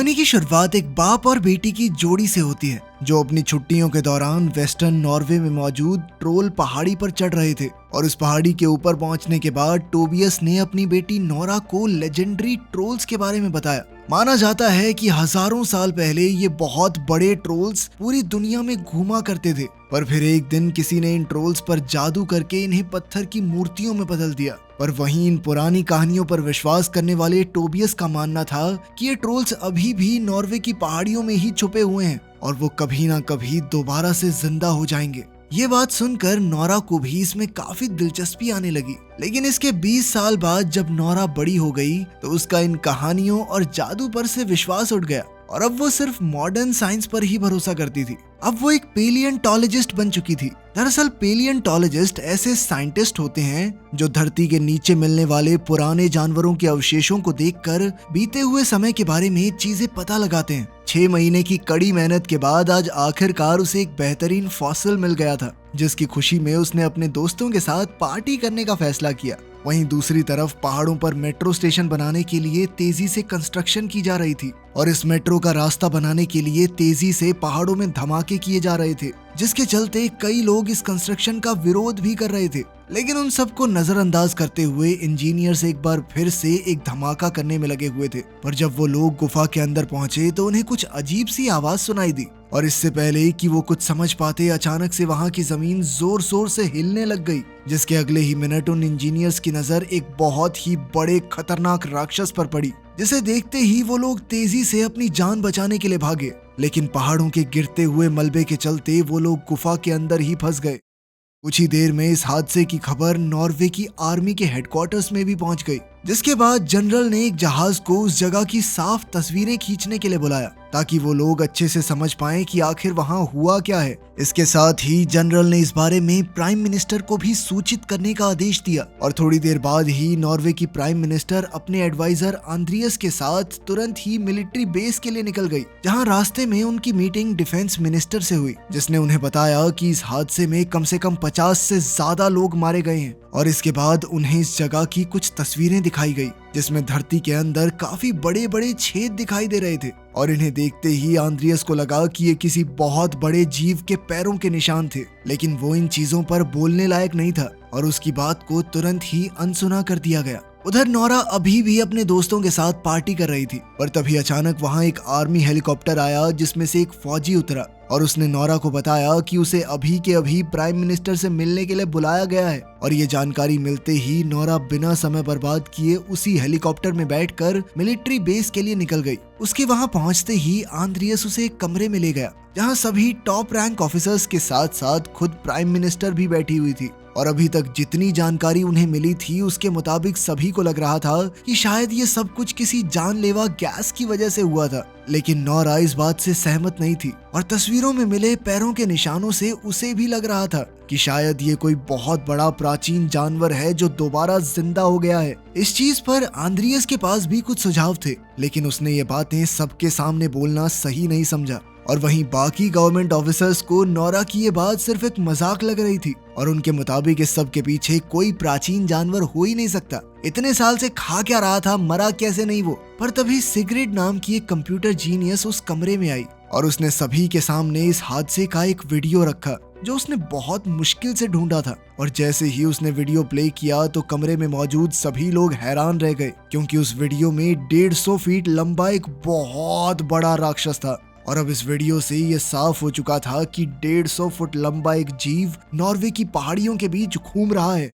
कहानी की शुरुआत एक बाप और बेटी की जोड़ी से होती है जो अपनी छुट्टियों के दौरान वेस्टर्न नॉर्वे में मौजूद ट्रोल पहाड़ी पर चढ़ रहे थे। और उस पहाड़ी के ऊपर पहुंचने के बाद टोबियस ने अपनी बेटी नोरा को लेजेंडरी ट्रोल्स के बारे में बताया। माना जाता है कि हजारों साल पहले ये बहुत बड़े ट्रोल्स पूरी दुनिया में घूमा करते थे, पर फिर एक दिन किसी ने इन ट्रोल्स पर जादू करके इन्हें पत्थर की मूर्तियों में बदल दिया। पर वहीं इन पुरानी कहानियों पर विश्वास करने वाले टोबियस का मानना था कि ये ट्रोल्स अभी भी नॉर्वे की पहाड़ियों में ही छुपे हुए हैं और वो कभी ना कभी दोबारा से जिंदा हो जाएंगे। ये बात सुनकर नोरा को भी इसमें काफी दिलचस्पी आने लगी। लेकिन इसके 20 साल बाद जब नोरा बड़ी हो गई तो उसका इन कहानियों और जादू पर से विश्वास उठ गया और अब वो सिर्फ मॉडर्न साइंस पर ही भरोसा करती थी। अब वो एक पेलियंटोलॉजिस्ट बन चुकी थी। दरअसल पेलियंटोलॉजिस्ट ऐसे साइंटिस्ट होते हैं जो धरती के नीचे मिलने वाले पुराने जानवरों के अवशेषों को देखकर बीते हुए समय के बारे में चीजें पता लगाते हैं। 6 महीने की कड़ी मेहनत के बाद आज आखिरकार उसे एक बेहतरीन फॉसिल मिल गया था, जिसकी खुशी में उसने अपने दोस्तों के साथ पार्टी करने का फैसला किया। वहीं दूसरी तरफ पहाड़ों पर मेट्रो स्टेशन बनाने के लिए तेजी से कंस्ट्रक्शन की जा रही थी और इस मेट्रो का रास्ता बनाने के लिए तेजी से पहाड़ों में धमाके किए जा रहे थे, जिसके चलते कई लोग इस कंस्ट्रक्शन का विरोध भी कर रहे थे। लेकिन उन सबको नजरअंदाज करते हुए इंजीनियर्स एक बार फिर से एक धमाका करने में लगे हुए थे। पर जब वो लोग गुफा के अंदर पहुंचे तो उन्हें कुछ अजीब सी आवाज सुनाई दी और इससे पहले कि वो कुछ समझ पाते अचानक से वहां की जमीन जोर जोर से हिलने लग गई, जिसके अगले ही मिनट उन इंजीनियर्स की नजर एक बहुत ही बड़े खतरनाक राक्षस पर पड़ी, जिसे देखते ही वो लोग तेजी से अपनी जान बचाने के लिए भागे। लेकिन पहाड़ों के गिरते हुए मलबे के चलते वो लोग गुफा के अंदर ही फंस गए। कुछ ही देर में इस हादसे की खबर नॉर्वे की आर्मी के हेडक्वार्टर्स में भी पहुंच गई, जिसके बाद जनरल ने एक जहाज को उस जगह की साफ तस्वीरें खींचने के लिए बुलाया ताकि वो लोग अच्छे से समझ पाएं कि आखिर वहां हुआ क्या है। इसके साथ ही जनरल ने इस बारे में प्राइम मिनिस्टर को भी सूचित करने का आदेश दिया और थोड़ी देर बाद ही नॉर्वे की प्राइम मिनिस्टर अपने एडवाइजर आंद्रियस के साथ तुरंत ही मिलिट्री बेस के लिए निकल गई, जहां रास्ते में उनकी मीटिंग डिफेंस मिनिस्टर से हुई, जिसने उन्हें बताया कि इस हादसे में कम से कम 50 से ज्यादा लोग मारे गए हैं। और इसके बाद उन्हें इस जगह की कुछ तस्वीरें दिखाई गई जिसमें धरती के अंदर काफी बड़े बड़े छेद दिखाई दे रहे थे और इन्हें देखते ही आंद्रियस को लगा कि ये किसी बहुत बड़े जीव के पैरों के निशान थे। लेकिन वो इन चीजों पर बोलने लायक नहीं था और उसकी बात को तुरंत ही अनसुना कर दिया गया। उधर नोरा अभी भी अपने दोस्तों के साथ पार्टी कर रही थी, पर तभी अचानक वहां एक आर्मी हेलीकॉप्टर आया जिसमें से एक फौजी उतरा और उसने नोरा को बताया कि उसे अभी के अभी प्राइम मिनिस्टर से मिलने के लिए बुलाया गया है। और ये जानकारी मिलते ही नोरा बिना समय बर्बाद किए उसी हेलीकॉप्टर में बैठकर मिलिट्री बेस के लिए निकल गई। उसके वहां पहुंचते ही आंद्रियस उसे एक कमरे में ले गया जहां सभी टॉप रैंक ऑफिसर्स के साथ साथ खुद प्राइम मिनिस्टर भी बैठी हुई थी। और अभी तक जितनी जानकारी उन्हें मिली थी उसके मुताबिक सभी को लग रहा था कि शायद ये सब कुछ किसी जानलेवा गैस की वजह से हुआ था। लेकिन नोरा इस बात से सहमत नहीं थी और तस्वीरों में मिले पैरों के निशानों से उसे भी लग रहा था कि शायद ये कोई बहुत बड़ा प्राचीन जानवर है जो दोबारा जिंदा हो गया है। इस चीज पर आंद्रियस के पास भी कुछ सुझाव थे, लेकिन उसने ये बातें सबके सामने बोलना सही नहीं समझा। और वहीं बाकी गवर्नमेंट ऑफिसर्स को नोरा की ये बात सिर्फ एक मजाक लग रही थी और उनके मुताबिक इस सब के पीछे कोई प्राचीन जानवर हो ही नहीं सकता। इतने साल से खा क्या रहा था, मरा कैसे नहीं वो। पर तभी सिग्रिड नाम की एक कंप्यूटर जीनियस उस कमरे में आई और उसने सभी के सामने इस हादसे का एक वीडियो रखा जो उसने बहुत मुश्किल से ढूंढा था। और जैसे ही उसने वीडियो प्ले किया तो कमरे में मौजूद सभी लोग हैरान रह गए, क्योंकि उस वीडियो में 150 फीट लंबा एक बहुत बड़ा राक्षस था। और अब इस वीडियो से ये साफ हो चुका था कि 150 फुट लंबा एक जीव नॉर्वे की पहाड़ियों के बीच घूम रहा है।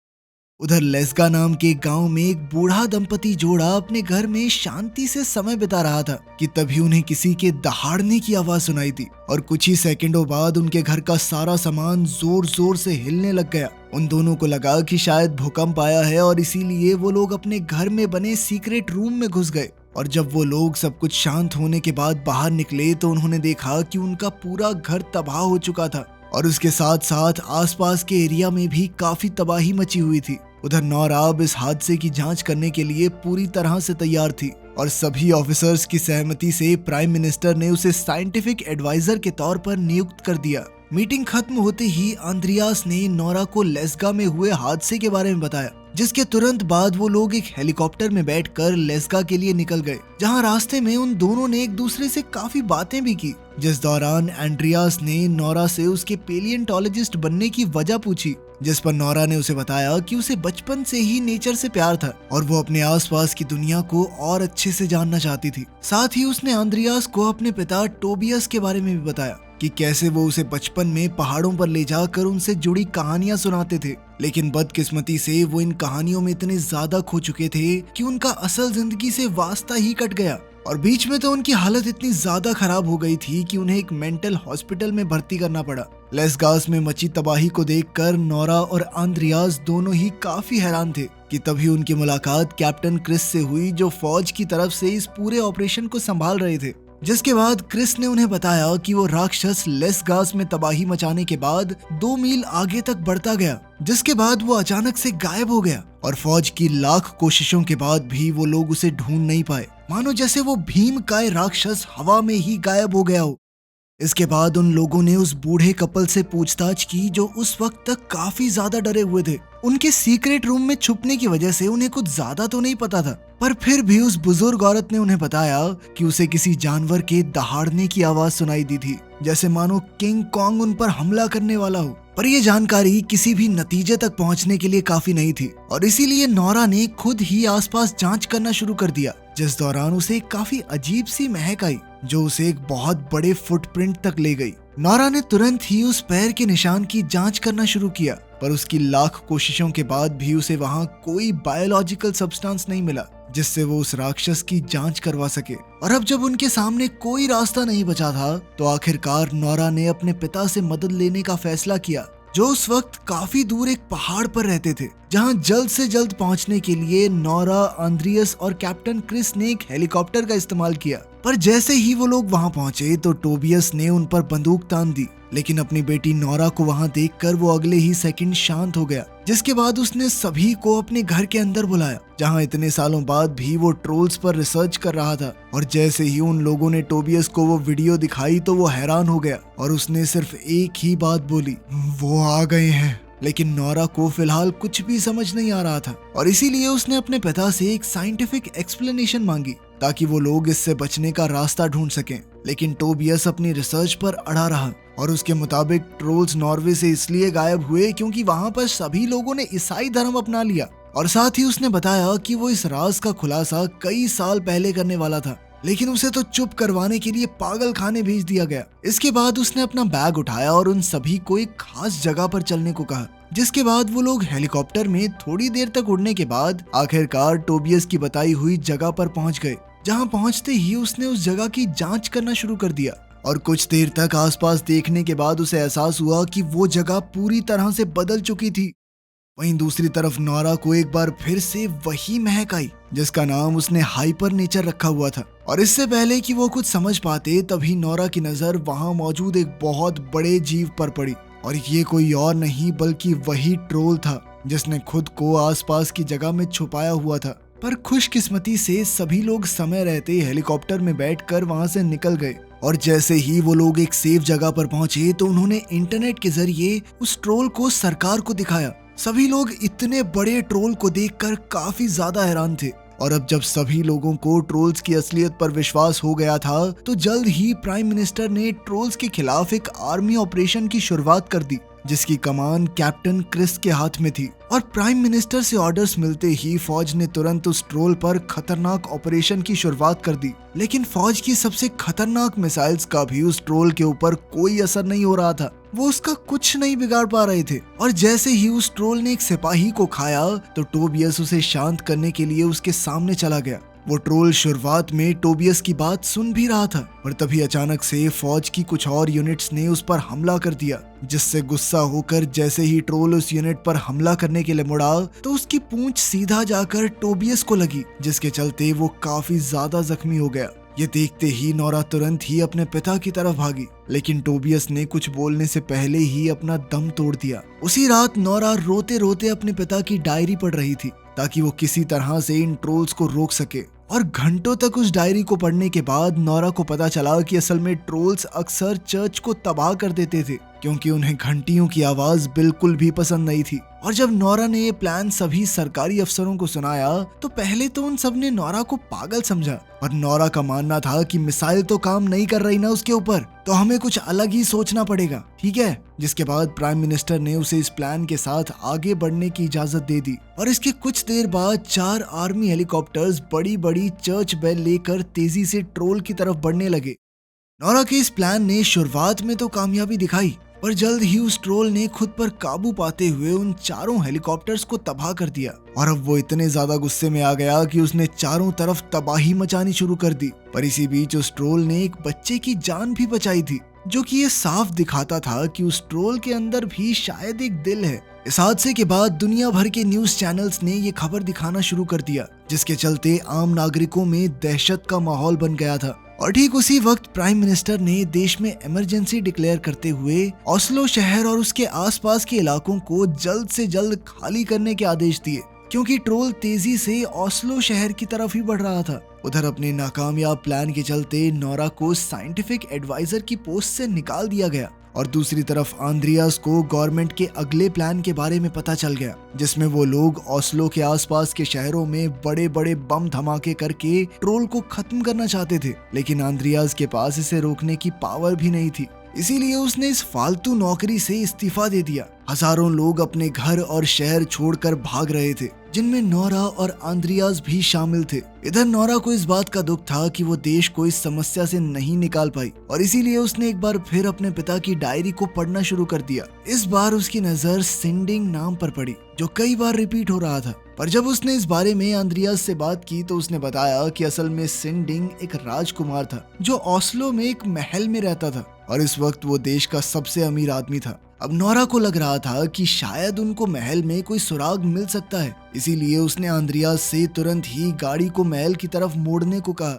उधर लेस्गा नाम के गांव में एक बूढ़ा दंपति जोड़ा अपने घर में शांति से समय बिता रहा था कि तभी उन्हें किसी के दहाड़ने की आवाज सुनाई दी और कुछ ही सेकंडों बाद उनके घर का सारा सामान जोर जोर से हिलने लग गया। उन दोनों को लगा कि शायद भूकंप आया है और इसीलिए वो लोग अपने घर में बने सीक्रेट रूम में घुस गए। और जब वो लोग सब कुछ शांत होने के बाद बाहर निकले तो उन्होंने देखा कि उनका पूरा घर तबाह हो चुका था और उसके साथ साथ आसपास के एरिया में भी काफी तबाही मची हुई थी। उधर नोरा अब इस हादसे की जांच करने के लिए पूरी तरह से तैयार थी और सभी ऑफिसर्स की सहमति से प्राइम मिनिस्टर ने उसे साइंटिफिक एडवाइजर के तौर पर नियुक्त कर दिया। मीटिंग खत्म होते ही आंद्रियास ने नोरा को लेस्गा में हुए हादसे के बारे में बताया, जिसके तुरंत बाद वो लोग एक हेलीकॉप्टर में बैठकर लेस्गा के लिए निकल गए, जहां रास्ते में उन दोनों ने एक दूसरे से काफी बातें भी की, जिस दौरान एंड्रियास ने नोरा से उसके पेलियंटोलॉजिस्ट बनने की वजह पूछी, जिस पर नोरा ने उसे बताया कि उसे बचपन से ही नेचर से प्यार था और वो अपने आसपास की दुनिया को और अच्छे से जानना चाहती थी। साथ ही उसने आंद्रियास को अपने पिता टोबियस के बारे में भी बताया कि कैसे वो उसे बचपन में पहाड़ों पर ले जाकर उनसे जुड़ी कहानियां सुनाते थे, लेकिन बदकिस्मती से वो इन कहानियों में इतने ज्यादा खो चुके थे कि उनका असल जिंदगी से वास्ता ही कट गया और बीच में तो उनकी हालत इतनी ज्यादा खराब हो गई थी कि उन्हें एक मेंटल हॉस्पिटल में भर्ती करना पड़ा। लेस्गास में मची तबाही को देखकर नोरा और आंद्रियास दोनों ही काफी हैरान थे कि तभी उनकी मुलाकात कैप्टन क्रिस से हुई, जो फौज की तरफ से इस पूरे ऑपरेशन को संभाल रहे थे। जिसके बाद क्रिस ने उन्हें बताया कि वो राक्षस लेस्गास में तबाही मचाने के बाद 2 मील आगे तक बढ़ता गया, जिसके बाद वो अचानक से गायब हो गया और फौज की लाख कोशिशों के बाद भी वो लोग उसे ढूंढ नहीं पाए, मानो जैसे वो भीमकाय राक्षस हवा में ही गायब हो गया हो। इसके बाद उन लोगों ने उस बूढ़े कपल से पूछताछ की, जो उस वक्त तक काफी ज्यादा डरे हुए थे। उनके सीक्रेट रूम में छुपने की वजह से उन्हें कुछ ज्यादा तो नहीं पता था, पर फिर भी उस बुजुर्ग औरत ने उन्हें बताया कि उसे किसी जानवर के दहाड़ने की आवाज सुनाई दी थी, जैसे मानो किंग कॉन्ग उन पर हमला करने वाला हो। पर यह जानकारी किसी भी नतीजे तक पहुंचने के लिए काफी नहीं थी और इसीलिए नोरा ने खुद ही आसपास जांच करना शुरू कर दिया, जिस दौरान उसे एक काफी अजीब सी महक आई, जो उसे एक बहुत बड़े फुटप्रिंट तक ले गई। नोरा ने तुरंत ही उस पैर के निशान की जांच करना शुरू किया, पर उसकी लाख कोशिशों के बाद भी उसे वहां कोई बायोलॉजिकल सब्सटेंस नहीं मिला जिससे वो उस राक्षस की जांच करवा सके। और अब जब उनके सामने कोई रास्ता नहीं बचा था, तो आखिरकार नोरा ने अपने पिता से मदद लेने का फैसला किया, जो उस वक्त काफी दूर एक पहाड़ पर रहते थे, जहां जल्द से जल्द पहुंचने के लिए नोरा, आंद्रियास और कैप्टन क्रिस ने एक हेलीकॉप्टर का इस्तेमाल किया। पर जैसे ही वो लोग वहां पहुंचे तो टोबियस ने उन पर बंदूक तान दी, लेकिन अपनी बेटी नोरा को वहां देखकर वो अगले ही सेकंड शांत हो गया, जिसके बाद उसने सभी को अपने घर के अंदर बुलाया, जहां इतने सालों बाद भी वो ट्रोल्स पर रिसर्च कर रहा था। और जैसे ही उन लोगों ने टोबियस को वो वीडियो दिखाई तो वो हैरान हो गया और उसने सिर्फ एक ही बात बोली, वो आ गए हैं। लेकिन नोरा को फिलहाल कुछ भी समझ नहीं आ रहा था और इसीलिए उसने अपने पिता से एक साइंटिफिक एक्सप्लेनेशन मांगी ताकि वो लोग इससे बचने का रास्ता ढूंढ सकें। लेकिन टोबियस अपनी रिसर्च पर अड़ा रहा और उसके मुताबिक ट्रोल्स नॉर्वे से इसलिए गायब हुए क्योंकि वहां पर सभी लोगों ने ईसाई धर्म अपना लिया। और साथ ही उसने बताया कि वो इस राज का खुलासा कई साल पहले करने वाला था, लेकिन उसे तो चुप करवाने के लिए पागल खाने भेज दिया गया। इसके बाद उसने अपना बैग उठाया और उन सभी को एक खास जगह पर चलने को कहा, जिसके बाद वो लोग हेलीकॉप्टर में थोड़ी देर तक उड़ने के बाद आखिरकार टोबियस की बताई हुई जगह पर पहुंच गए, जहां पहुंचते ही उसने उस जगह की जांच करना शुरू कर दिया। और कुछ देर तक आसपास देखने के बाद उसे एहसास हुआ कि वो जगह पूरी तरह से बदल चुकी थी। वहीं दूसरी तरफ नोरा को एक बार फिर से वही महक आई, जिसका नाम उसने हाइपर नेचर रखा हुआ था। और इससे पहले कि वो कुछ समझ पाते, तभी नोरा की नजर वहां मौजूद एक बहुत बड़े जीव पर पड़ी और ये कोई और नहीं बल्कि वही ट्रोल था, जिसने खुद को आसपास की जगह में छुपाया हुआ था। पर खुशकिस्मती से सभी लोग समय रहते हेलीकॉप्टर में बैठकर वहां से निकल गए और जैसे ही वो लोग एक सेफ जगह पर पहुंचे तो उन्होंने इंटरनेट के जरिए उस ट्रोल को सरकार को दिखाया। सभी लोग इतने बड़े ट्रोल को देखकर काफी ज्यादा हैरान थे और अब जब सभी लोगों को ट्रोल्स की असलियत पर विश्वास हो गया था, तो जल्द ही प्राइम मिनिस्टर ने ट्रोल्स के खिलाफ एक आर्मी ऑपरेशन की शुरुआत कर दी, जिसकी कमान कैप्टन क्रिस के हाथ में थी। और प्राइम मिनिस्टर से ऑर्डर्स मिलते ही फौज ने तुरंत उस ट्रोल पर खतरनाक ऑपरेशन की शुरुआत कर दी। लेकिन फौज की सबसे खतरनाक मिसाइल्स का भी उस ट्रोल के ऊपर कोई असर नहीं हो रहा था, वो उसका कुछ नहीं बिगाड़ पा रहे थे। और जैसे ही उस ट्रोल ने एक सिपाही को खाया तो टोबियस उसे शांत करने के लिए उसके सामने चला गया। वो ट्रोल शुरुआत में टोबियस की बात सुन भी रहा था, पर तभी अचानक से फौज की कुछ और यूनिट्स ने उस पर हमला कर दिया, जिससे गुस्सा होकर जैसे ही ट्रोल उस यूनिट पर हमला करने के लिए मुड़ा तो उसकी पूंछ सीधा जाकर टोबियस को लगी, जिसके चलते वो काफी ज्यादा जख्मी हो गया। ये देखते ही नोरा तुरंत ही अपने पिता की तरफ भागी, लेकिन टोबियस ने कुछ बोलने से पहले ही अपना दम तोड़ दिया। उसी रात नोरा रोते रोते अपने पिता की डायरी पढ़ रही थी ताकि वो किसी तरह से इन ट्रोल्स को रोक सके। और घंटों तक उस डायरी को पढ़ने के बाद नोरा को पता चला कि असल में ट्रोल्स अक्सर चर्च को तबाह कर देते थे क्योंकि उन्हें घंटियों की आवाज बिल्कुल भी पसंद नहीं थी। और जब नोरा ने ये प्लान सभी सरकारी अफसरों को सुनाया तो पहले तो उन सब ने नोरा को पागल समझा, पर नोरा का मानना था कि मिसाइल तो काम नहीं कर रही ना उसके ऊपर, तो हमें कुछ अलग ही सोचना पड़ेगा, ठीक है। जिसके बाद प्राइम मिनिस्टर ने उसे इस प्लान के साथ आगे बढ़ने की इजाजत दे दी और इसके कुछ देर बाद 4 आर्मी हेलीकॉप्टर्स बड़ी बड़ी चर्च बेल लेकर तेजी से ट्रोल की तरफ बढ़ने लगे। नोरा के इस प्लान ने शुरुआत में तो कामयाबी दिखाई, पर जल्द ही उस ट्रोल ने खुद पर काबू पाते हुए उन चारों हेलीकॉप्टर्स को तबाह कर दिया। और अब वो इतने ज्यादा गुस्से में आ गया कि उसने चारों तरफ तबाही मचानी शुरू कर दी। पर इसी बीच उस ट्रोल ने एक बच्चे की जान भी बचाई थी, जो कि ये साफ दिखाता था कि उस ट्रोल के अंदर भी शायद एक दिल है। इस हादसे के बाद दुनिया भर के न्यूज चैनल्स ने ये खबर दिखाना शुरू कर दिया, जिसके चलते आम नागरिकों में दहशत का माहौल बन गया था। और ठीक उसी वक्त प्राइम मिनिस्टर ने देश में इमरजेंसी डिक्लेयर करते हुए ओस्लो शहर और उसके आसपास के इलाकों को जल्द से जल्द खाली करने के आदेश दिए, क्योंकि ट्रोल तेजी से ओस्लो शहर की तरफ ही बढ़ रहा था। उधर अपने नाकामयाब प्लान के चलते नोरा को साइंटिफिक एडवाइजर की पोस्ट से निकाल दिया गया और दूसरी तरफ आंद्रियास को गवर्नमेंट के अगले प्लान के बारे में पता चल गया, जिसमें वो लोग ओस्लो के आसपास के शहरों में बड़े बड़े बम धमाके करके ट्रोल को खत्म करना चाहते थे। लेकिन आंद्रियास के पास इसे रोकने की पावर भी नहीं थी, इसीलिए उसने इस फालतू नौकरी से इस्तीफा दे दिया। हजारों लोग अपने घर और शहर छोड़कर भाग रहे थे, जिनमें नोरा और आंद्रियास भी शामिल थे। इधर नोरा को इस बात का दुख था कि वो देश को इस समस्या से नहीं निकाल पाई और इसीलिए उसने एक बार फिर अपने पिता की डायरी को पढ़ना शुरू कर दिया। इस बार उसकी नजर सिंडिंग नाम पर पड़ी, जो कई बार रिपीट हो रहा था। पर जब उसने इस बारे में आंद्रियास से बात की तो उसने बताया कि असल में सिंडिंग एक राजकुमार था, जो ओस्लो में एक महल में रहता था और इस वक्त वो देश का सबसे अमीर आदमी था। अब नोरा को लग रहा था कि शायद उनको महल में कोई सुराग मिल सकता है, इसीलिए उसने आंद्रियास से तुरंत ही गाड़ी को महल की तरफ मोड़ने को कहा।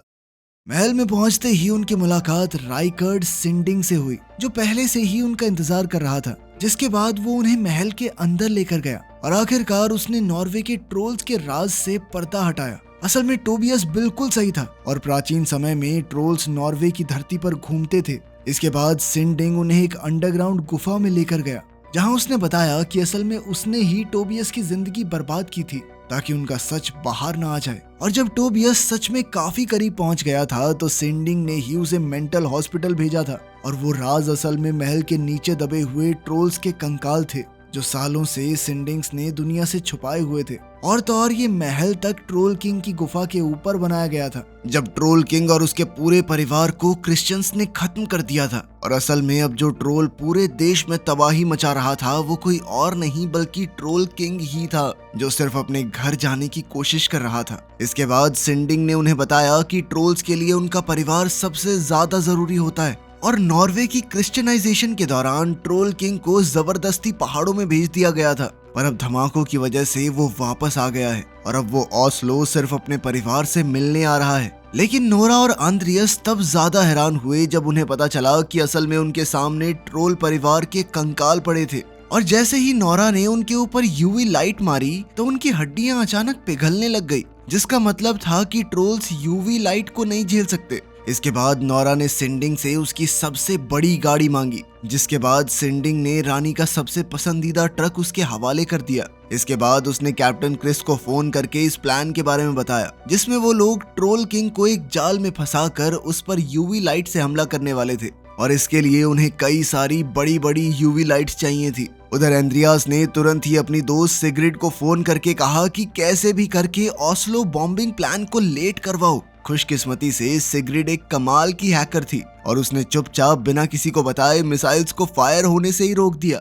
महल में पहुंचते ही उनकी मुलाकात राइकर्ड सिंडिंग से हुई, जो पहले से ही उनका इंतजार कर रहा था। जिसके बाद वो उन्हें महल के अंदर लेकर गया और आखिरकार उसने नॉर्वे के ट्रोल्स के राज से पर्दा हटाया। असल में टोबियस बिल्कुल सही था और प्राचीन समय में ट्रोल्स नॉर्वे की धरती पर घूमते थे। इसके बाद सिंडिंग उन्हें एक अंडरग्राउंड गुफा में लेकर गया, जहां उसने बताया कि असल में उसने ही टोबियस की जिंदगी बर्बाद की थी ताकि उनका सच बाहर ना आ जाए। और जब टोबियस सच में काफी करीब पहुंच गया था तो सिंडिंग ने ही उसे मेंटल हॉस्पिटल भेजा था और वो राज असल में महल के नीचे दबे हुए ट्रोल्स के कंकाल थे, जो सालों से सिंडिंग्स ने दुनिया से छुपाए हुए थे। और तो और ये महल तक ट्रोल किंग की गुफा के ऊपर बनाया गया था, जब ट्रोल किंग और उसके पूरे परिवार को क्रिश्चियंस ने खत्म कर दिया था। और असल में अब जो ट्रोल पूरे देश में तबाही मचा रहा था वो कोई और नहीं बल्कि ट्रोल किंग ही था, जो सिर्फ अपने घर जाने की कोशिश कर रहा था। इसके बाद सिंडिंग ने उन्हें बताया कि ट्रोल्स के लिए उनका परिवार सबसे ज्यादा जरूरी होता है और नॉर्वे की क्रिश्चियनाइजेशन के दौरान ट्रोल किंग को जबरदस्ती पहाड़ों में भेज दिया गया था, पर अब धमाकों की वजह से वो वापस आ गया है और अब वो ओस्लो सिर्फ अपने परिवार से मिलने आ रहा है। लेकिन नोरा और आंद्रियास तब ज्यादा हैरान हुए जब उन्हें पता चला कि असल में उनके सामने ट्रोल परिवार के कंकाल पड़े थे और जैसे ही नोरा ने उनके ऊपर यूवी लाइट मारी तो उनकी हड्डियां अचानक पिघलने लग गई, जिसका मतलब था कि ट्रोल्स यूवी लाइट को नहीं झेल सकते। इसके बाद नोरा ने सिंडिंग से उसकी सबसे बड़ी गाड़ी मांगी, जिसके बाद सिंडिंग ने रानी का सबसे पसंदीदा ट्रक उसके हवाले कर दिया। इसके बाद उसने कैप्टन क्रिस को फोन करके इस प्लान के बारे में बताया, जिसमें वो लोग ट्रोल किंग को एक जाल में फंसाकर उस पर यूवी लाइट से हमला करने वाले थे और इसके लिए उन्हें कई सारी बड़ी बड़ी यूवी लाइट्स चाहिए थी। उधर एंड्रियास ने तुरंत ही अपनी दोस्त सिग्रिड को फोन करके कहा कि कैसे भी करके ओस्लो बॉम्बिंग प्लान को लेट करवाओ। खुशकिस्मती से सिग्रिड एक कमाल की हैकर थी और उसने चुपचाप बिना किसी को बताए मिसाइल्स को फायर होने से ही रोक दिया।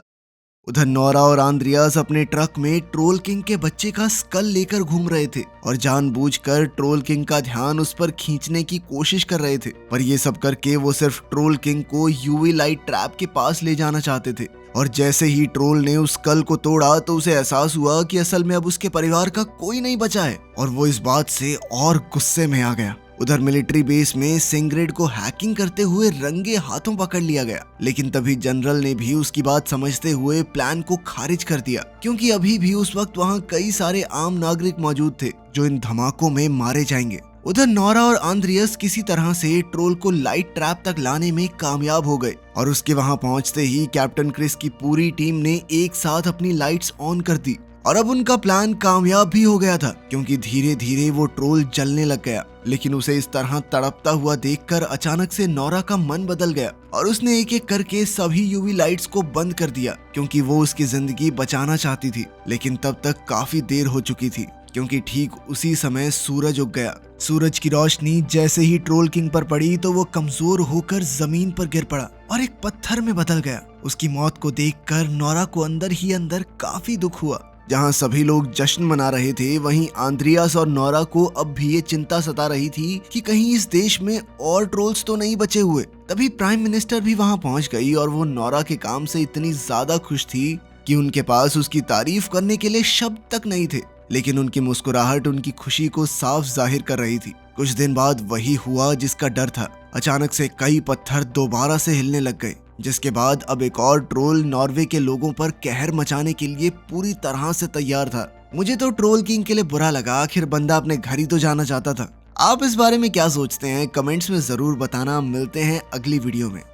उधर नोरा और आंद्रियास अपने ट्रक में ट्रोल किंग के बच्चे का स्कल लेकर घूम रहे थे और जानबूझकर ट्रोल किंग का ध्यान उस पर खींचने की कोशिश कर रहे थे, पर ये सब करके वो सिर्फ ट्रोल किंग को यूवी लाइट ट्रैप के पास ले जाना चाहते थे। और जैसे ही ट्रोल ने उस स्कल को तोड़ा तो उसे एहसास हुआ कि असल में अब उसके परिवार का कोई नहीं बचा है और वो इस बात से और गुस्से में आ गया। उधर मिलिट्री बेस में सिग्रिड को हैकिंग करते हुए रंगे हाथों पकड़ लिया गया, लेकिन तभी जनरल ने भी उसकी बात समझते हुए प्लान को खारिज कर दिया, क्योंकि अभी भी उस वक्त वहां कई सारे आम नागरिक मौजूद थे जो इन धमाकों में मारे जाएंगे। उधर नोरा और आंद्रियस किसी तरह से ट्रोल को लाइट ट्रैप तक लाने में कामयाब हो गए और उसके वहां पहुंचते ही कैप्टन क्रिस की पूरी टीम ने एक साथ अपनी लाइट्स ऑन कर दी और अब उनका प्लान कामयाब भी हो गया था, क्योंकि धीरे धीरे वो ट्रोल जलने लग गया। लेकिन उसे इस तरह तड़पता हुआ देखकर अचानक से नोरा का मन बदल गया और उसने एक एक करके सभी यूवी लाइट्स को बंद कर दिया, क्योंकि वो उसकी जिंदगी बचाना चाहती थी। लेकिन तब तक काफी देर हो चुकी थी, क्योंकि ठीक उसी समय सूरज उग गया। सूरज की रोशनी जैसे ही ट्रोल किंग पर पड़ी तो वो कमजोर होकर जमीन पर गिर पड़ा और एक पत्थर में बदल गया। उसकी मौत को देखकर नोरा को अंदर ही अंदर काफी दुख हुआ। जहां सभी लोग जश्न मना रहे थे, वहीं आंद्रियास और नोरा को अब भी ये चिंता सता रही थी कि कहीं इस देश में और ट्रोल्स तो नहीं बचे हुए। तभी प्राइम मिनिस्टर भी वहां पहुंच गई और वो नोरा के काम से इतनी ज्यादा खुश थी कि उनके पास उसकी तारीफ करने के लिए शब्द तक नहीं थे। लेकिन उनकी मुस्कुराहट उनकी खुशी को साफ जाहिर कर रही थी। कुछ दिन बाद वही हुआ जिसका डर था। अचानक से कई पत्थर दोबारा से हिलने लग गए, जिसके बाद अब एक और ट्रोल नॉर्वे के लोगों पर कहर मचाने के लिए पूरी तरह से तैयार था। मुझे तो ट्रोल किंग के लिए बुरा लगा, आखिर बंदा अपने घर ही तो जाना चाहता था। आप इस बारे में क्या सोचते हैं? कमेंट्स में जरूर बताना। मिलते हैं अगली वीडियो में।